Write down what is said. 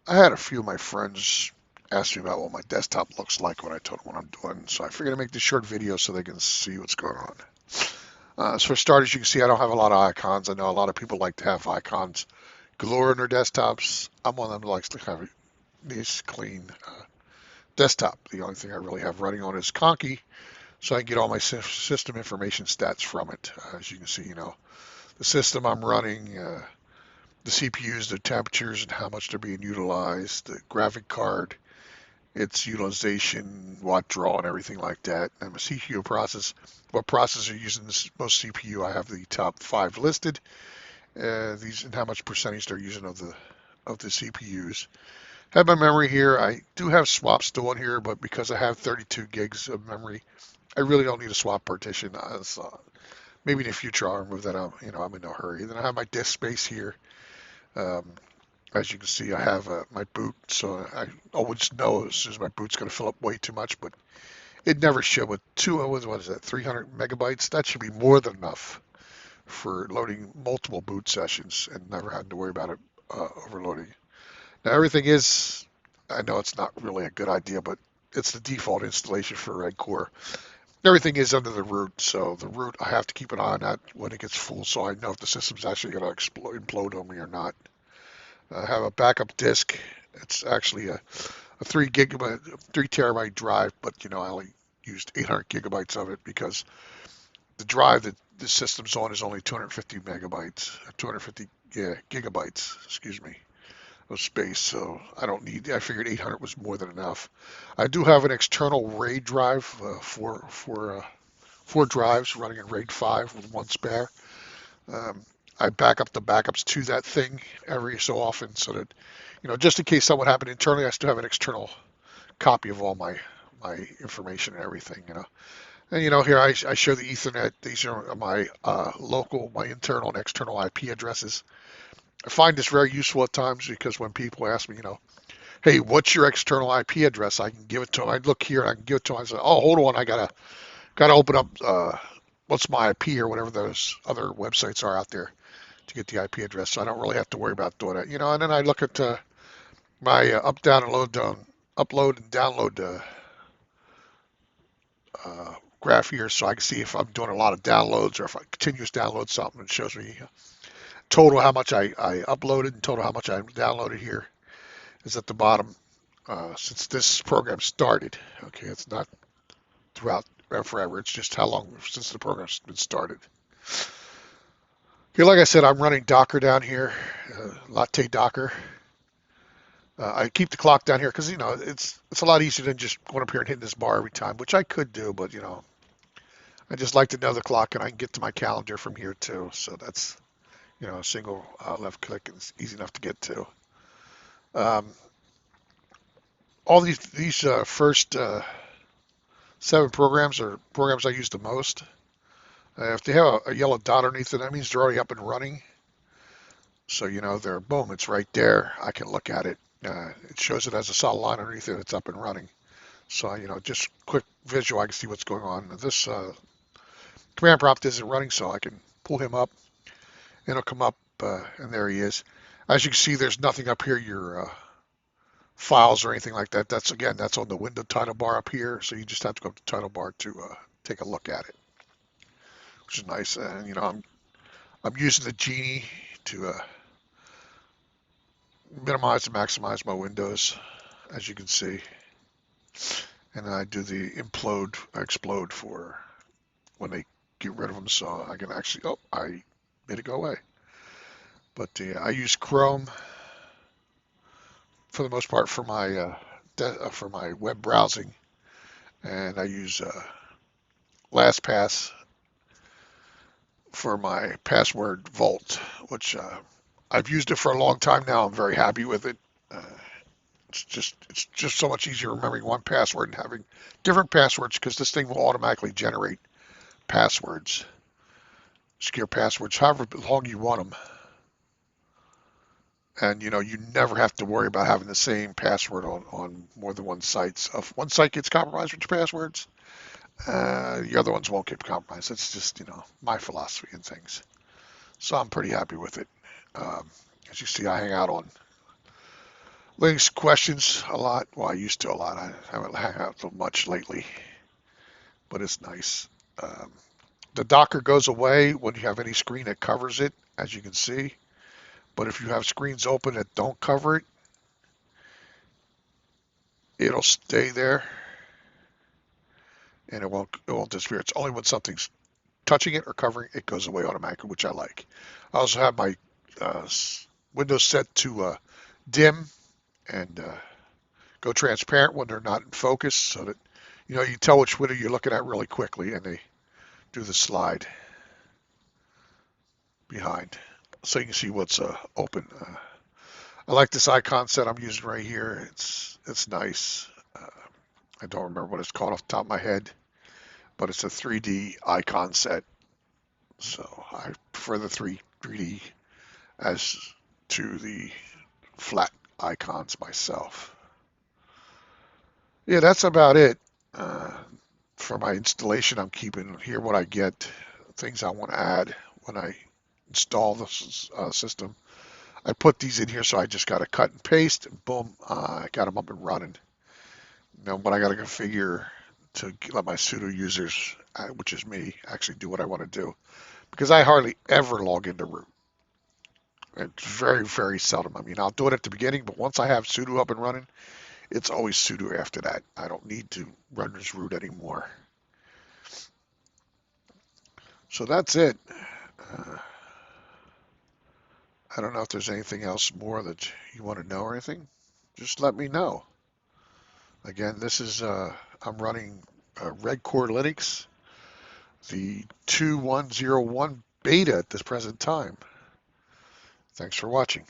I had a few of my friends ask me about what my desktop looks like when I told them what I'm doing, so I figured I'd make this short video so they can see what's going on. So for starters, you can see I don't have a lot of icons. I know a lot of people like to have icons galore in their desktops. I'm one of them that likes to have a nice, clean desktop. The only thing I really have running on is Conky, so I can get all my system information stats from it. As you can see, the system I'm running, the CPUs, the temperatures, and how much they're being utilized, the graphic card, its utilization, watt draw, and everything like that. And my CPU process, what processor using this most CPU? I have the top five listed. These and how much percentage they're using of the CPUs. Have my memory here. I do have swaps still in here, but because I have 32 gigs of memory, I really don't need a swap partition. Maybe in the future I'll remove that. I'm in no hurry. Then I have my disk space here. Um, as you can see, I have my boot, so I always know as soon as my boot's going to fill up way too much, but it never should. With what is that, 300 megabytes? That should be more than enough for loading multiple boot sessions and never having to worry about it overloading. Now, everything is, I know it's not really a good idea, but it's the default installation for RedCore. Everything is under the root, so the root, I have to keep an eye on that when it gets full so I know if the system's actually going to implode on me or not. I have a backup disk. It's actually a 3 terabyte drive, but I only used 800 gigabytes of it because the drive that the system's on is only 250 megabytes, 250 gigabytes, excuse me, of space. So I don't need. I figured 800 was more than enough. I do have an external RAID drive, four drives running in RAID 5 with one spare. Um, I back up the backups to that thing every so often so that, just in case something happened internally, I still have an external copy of all my information and everything. And here I show the Ethernet. These are my my internal and external IP addresses. I find this very useful at times because when people ask me, hey, what's your external IP address? I can give it to them. I look here and I can give it to them. I say, oh, hold on, I gotta open up what's my IP or whatever those other websites are out there to get the IP address. So I don't really have to worry about doing it. And then I look at my upload and download graph here so I can see if I'm doing a lot of downloads or if I continuous download something. It shows me total how much I uploaded and total how much I downloaded here is at the bottom since this program started. Okay, it's not throughout forever. It's just how long since the program's been started. Okay, like I said, I'm running Docker down here, Latte Docker. I keep the clock down here because it's a lot easier than just going up here and hitting this bar every time, which I could do, but I just like to know the clock and I can get to my calendar from here too. So that's a single left click and it's easy enough to get to. Um, all these first 7 programs are programs I use the most. If they have a yellow dot underneath it, that means they're already up and running. So they're boom, it's right there. I can look at it. It shows it as a solid line underneath it. It's up and running. So just quick visual, I can see what's going on. This command prompt isn't running, so I can pull him up, and it'll come up, and there he is. As you can see, there's nothing up here. Your files or anything like that. That's on the window title bar up here. So you just have to go up to the title bar to take a look at it, which is nice. And I'm using the Genie to minimize and maximize my windows, as you can see. And then I do the explode for when they get rid of them, so I can actually. Oh, I made it go away. But I use Chrome for the most part for my web browsing, and I use LastPass for my password vault, which I've used it for a long time now. I'm very happy with it. Uh, it's just so much easier remembering one password and having different passwords because this thing will automatically generate passwords, secure passwords, however long you want them. And you never have to worry about having the same password on more than one site. So if one site gets compromised with your passwords, the other ones won't get compromised. That's just my philosophy and things. So I'm pretty happy with it. As you see, I hang out on Links, questions a lot. Well, I used to a lot. I haven't hung out so much lately, but it's nice. Um, the Docker goes away when you have any screen that covers it, as you can see. But if you have screens open that don't cover it, it'll stay there and it won't disappear. It's only when something's touching it or covering it goes away automatically, which I like. I also have my uh, windows set to dim and go transparent when they're not in focus, so that you tell which window you're looking at really quickly, and they do the slide behind, so you can see what's open. I like this icon set I'm using right here. It's nice. I don't remember what it's called off the top of my head, but it's a 3D icon set. So I prefer the 3D as to the flat icons myself. Yeah, that's about it. Uh, for my installation, I'm keeping here what I get, things I want to add when I install the system. I put these in here, so I just got to cut and paste, and boom, I got them up and running. Now, what I got to configure to let my pseudo users, which is me, actually do what I want to do, because I hardly ever log into root. It's very, very seldom. I mean, I'll do it at the beginning, but once I have sudo up and running, it's always sudo after that. I don't need to run this root anymore. So that's it. Uh, I don't know if there's anything else more that you want to know or anything. Just let me know. Again, this is I'm running RedCore Linux, the 2101 beta at this present time. Thanks for watching.